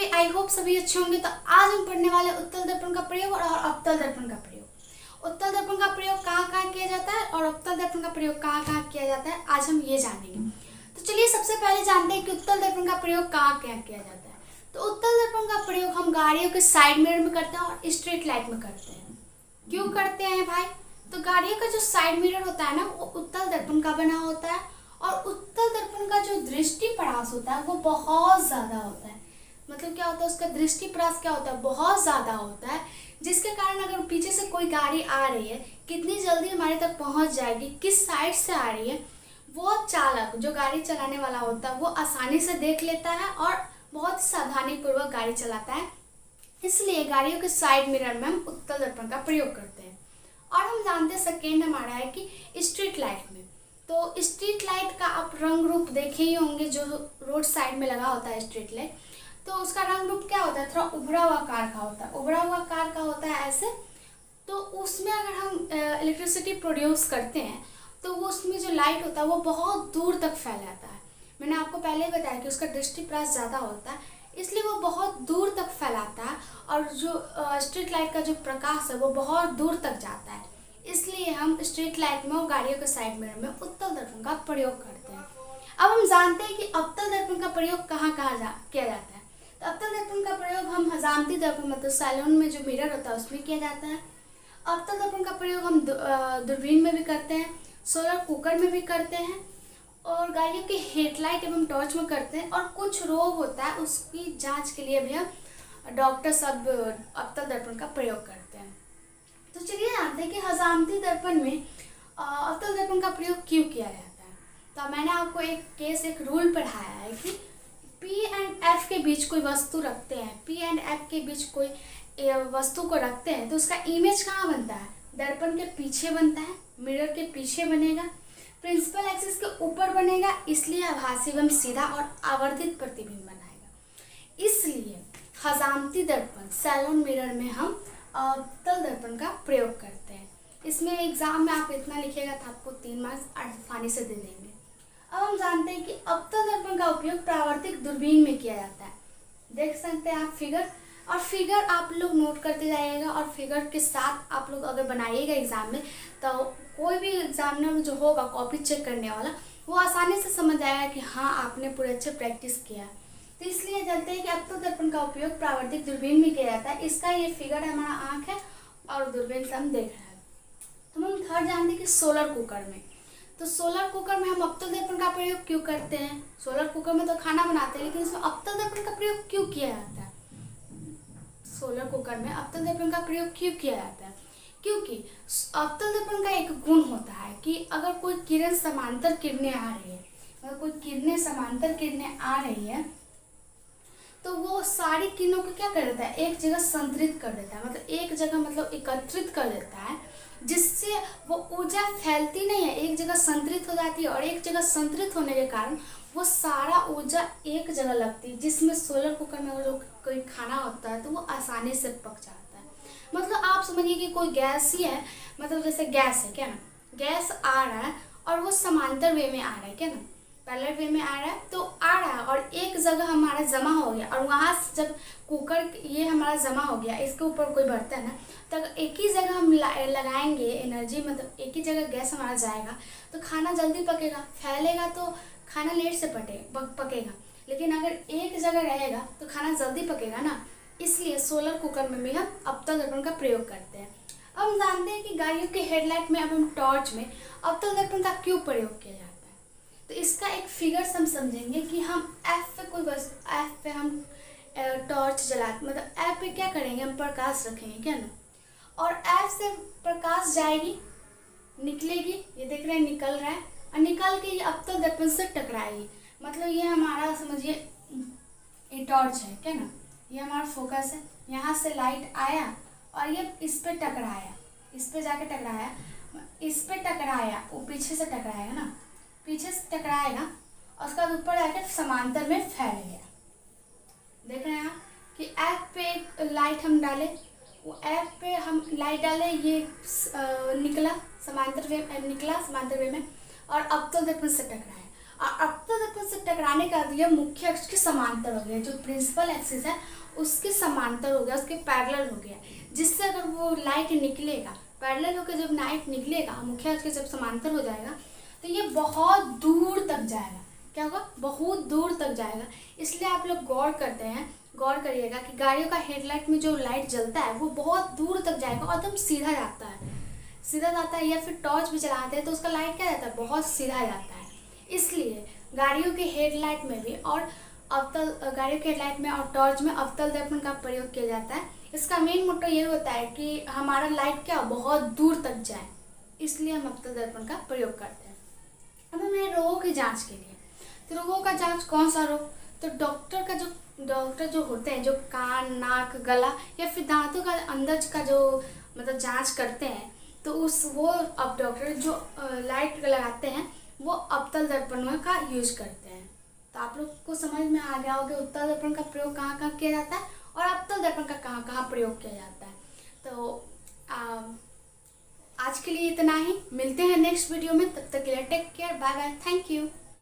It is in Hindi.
सभी, आई होप सभी अच्छे होंगे। तो आज हम पढ़ने वाले उत्तल दर्पण का प्रयोग और अवतल दर्पण का प्रयोग। उत्तल दर्पण का प्रयोग कहाँ कहाँ किया जाता है और अवतल दर्पण का प्रयोग कहाँ कहाँ किया जाता है, आज हम ये जानेंगे। तो चलिए सबसे पहले जानते हैं कि उत्तल दर्पण का प्रयोग कहाँ कहाँ किया जाता है। तो उत्तल दर्पण का प्रयोग हम गाड़ियों के साइड मिरर में करते हैं और स्ट्रीट लाइट में करते हैं। क्यों करते हैं भाई? तो गाड़ियों का जो साइड मिरर होता है ना, वो उत्तल दर्पण का बना होता है और उत्तल दर्पण का जो दृष्टि परास होता है वो बहुत ज़्यादा होता है। मतलब क्या होता है, उसका दृष्टि परास क्या होता है, बहुत ज़्यादा होता है, जिसके कारण अगर पीछे से कोई गाड़ी आ रही है, कितनी जल्दी हमारे तक पहुंच जाएगी, किस साइड से आ रही है, वो चालक जो गाड़ी चलाने वाला होता है वो आसानी से देख लेता है और बहुत सावधानी पूर्वक गाड़ी चलाता है। इसलिए गाड़ियों के साइड मिरर में हम उत्तल दर्पण का प्रयोग करते हैं। और हम जानते हैं सेकेंड हमारा है कि स्ट्रीट लाइट में। तो स्ट्रीट लाइट का आप रंग रूप देखे ही होंगे, जो रोड साइड में लगा होता है स्ट्रीट लाइट, तो उसका रंग रूप क्या होता है, थोड़ा उभरा हुआ आकार का होता है। उभरा हुआ आकार का होता है ऐसे। तो उसमें अगर हम इलेक्ट्रिसिटी प्रोड्यूस करते हैं तो वो उसमें जो लाइट होता है वो बहुत दूर तक फैल जाता है। मैंने आपको पहले ही बताया कि उसका दृष्टि प्रकाश ज़्यादा होता है, इसलिए वो बहुत दूर तक फैलाता है और जो स्ट्रीट लाइट का जो प्रकाश है वो बहुत दूर तक जाता है। इसलिए हम स्ट्रीट लाइट में और गाड़ियों के साइड मिरर में उत्तल दर्पण का प्रयोग करते हैं। अब हम जानते हैं कि अवतल दर्पण का प्रयोग कहाँ कहाँ किया जाता है। तो अवतल दर्पण का प्रयोग हम हजामती दर्पण मतलब सैलून में जो मिरर होता है उसमें किया जाता है। अवतल दर्पण का प्रयोग हम दूरबीन में भी करते हैं, सोलर कुकर में भी करते हैं और गाड़ियों के हेडलाइट एवं टॉर्च में करते हैं। और कुछ रोग होता है उसकी जांच के लिए भी हम डॉक्टर सब अवतल दर्पण का प्रयोग करते हैं। तो चलिए जानते हैं कि हजामती दर्पण में अवतल दर्पण का प्रयोग क्यों किया जाता है। तो मैंने आपको एक रूल पढ़ाया है कि P एंड F के बीच कोई वस्तु रखते हैं, P एंड F के बीच कोई वस्तु को रखते हैं तो उसका इमेज कहाँ बनता है, दर्पण के पीछे बनता है, मिरर के पीछे बनेगा, प्रिंसिपल एक्सिस के ऊपर बनेगा, इसलिए आभासी एवं सीधा और आवर्धित प्रतिबिंब बनाएगा। इसलिए हजामती दर्पण सैलून मिरर में हम अवतल दर्पण का प्रयोग करते हैं। इसमें एग्जाम में आप इतना लिखिएगा तो आपको 3 मार्क्स आसानी से दे देंगे। अब हम जानते हैं कि अवतल दर्पण का उपयोग परावर्तित दूरबीन में किया जाता है। देख सकते हैं आप फिगर, और फिगर आप लोग नोट करते जाइएगा और फिगर के साथ आप लोग अगर बनाइएगा एग्जाम में तो कोई भी एग्जामिनर जो होगा कॉपी चेक करने वाला वो आसानी से समझ आएगा कि हाँ आपने पूरे अच्छे प्रैक्टिस किया। तो इसलिए जानते हैं कि अवतल दर्पण का उपयोग परावर्तित दूरबीन में किया जाता है। इसका ये फिगर हमारा आँख है और दूरबीन से हम देख रहे हैं। तो हम थर्ड जानते हैं कि सोलर कुकर में। तो सोलर कुकर में हम अवतल दर्पण का प्रयोग क्यों करते हैं। सोलर कुकर में तो खाना बनाते हैं, लेकिन इसमें अवतल दर्पण का प्रयोग क्यों किया जाता है। सोलर कुकर में अवतल दर्पण का प्रयोग क्यों किया जाता है, क्योंकि अवतल दर्पण का एक गुण होता है कि अगर कोई किरण समांतर किरणें आ रही है, अगर कोई किरणें समांतर किरणें आ रही है तो वो सारी किरणों को क्या कर देता है, एक जगह संतरित कर देता है, मतलब एक जगह मतलब एकत्रित कर देता है, जिससे वो ऊर्जा फैलती नहीं है, एक जगह संतरित हो जाती है और एक जगह संतरित होने के कारण वो सारा ऊर्जा एक जगह लगती है, जिसमें सोलर कुकर में जो कोई खाना होता है तो वो आसानी से पक जाता है। मतलब आप समझिए कि कोई गैस ही है, मतलब जैसे गैस है क्या ना, गैस आ रहा है और वो समांतर वे में आ रहा है क्या ना, पैरेलल वे में आ रहा है तो आ रहा है और एक जगह हमारा जमा हो गया और वहाँ से जब कुकर ये हमारा जमा हो गया, इसके ऊपर कोई बर्तन है तो एक ही जगह हम लगाएंगे एनर्जी, मतलब एक ही जगह गैस हमारा जाएगा तो खाना जल्दी पकेगा, फैलेगा तो खाना लेट से पकेगा, लेकिन अगर एक जगह रहेगा तो खाना जल्दी पकेगा ना। इसलिए सोलर कुकर में भी हम अवतल दर्पण का प्रयोग करते हैं। अब हम जानते हैं कि गाड़ियों के हेडलाइट में एवं टॉर्च में अवतल दर्पण का क्यों प्रयोग किया जाता है। तो इसका एक फिगर हम समझेंगे कि हम F पे कोई बस F पे हम टॉर्च जलाते, मतलब F पे क्या करेंगे, हम प्रकाश रखेंगे क्या ना, और F से प्रकाश जाएगी, निकलेगी, ये देख रहे हैं निकल रहा है और निकल के ये अवतल दर्पण से टकराएगी। मतलब ये हमारा समझिए ये टॉर्च है क्या ना, ये हमारा फोकस है, यहाँ से लाइट आया और ये इस पे टकराया, इस पे जाके टकराया, इस पे टकराया, वो पीछे से टकराएगा ना, पीछे से टकराएगा और उसका ऊपर आकर समांतर में फैल गया। देख रहे हैं आप कि F पे एक लाइट हम डाले, वो F पे हम लाइट डाले, ये निकला समांतर वे में और अवतल दर्पण से टकराया और अवतल दर्पण से टकराने का अर्थ यह मुख्य अक्ष के समांतर हो गया, जो प्रिंसिपल एक्सिस है उसके समांतर हो गया, उसके पैरेलल हो गया, जिससे अगर वो लाइट निकलेगा, पैरेलल होकर जब लाइट निकलेगा, मुख्य अक्ष के जब समांतर हो जाएगा तो ये बहुत दूर तक जाएगा। क्या होगा? बहुत दूर तक जाएगा। इसलिए आप लोग गौर करिएगा कि गाड़ियों का हेडलाइट में जो लाइट जलता है वो बहुत दूर तक जाएगा और एकदम सीधा जाता है, या फिर टॉर्च भी चलाते हैं तो उसका लाइट क्या जाता है? बहुत सीधा जाता है। इसलिए गाड़ियों के हेडलाइट में भी और टॉर्च में अवतल दर्पण का प्रयोग किया जाता है। इसका मेन मोटो ये होता है कि हमारा लाइट क्या बहुत दूर तक जाए, इसलिए हम अवतल दर्पण का प्रयोग करते हैं। अब हमें रोगों की जांच के लिए, तो रोगों का जांच कौन सा रोग? तो डॉक्टर जो होते हैं, जो कान, नाक, गला या फिर दांतों का अंदर का जो मतलब जांच करते हैं, तो अब डॉक्टर जो लाइट लगाते हैं वो अवतल दर्पण का यूज करते हैं। तो आप लोग को समझ में आ गया होगा उत्तल दर्पण का प्रयोग कहाँ कहाँ किया जाता है और अवतल दर्पण का कहाँ कहाँ प्रयोग किया जाता है। तो आज के लिए इतना ही, मिलते हैं नेक्स्ट वीडियो में, तब तक के लिए take care, bye bye, thank you.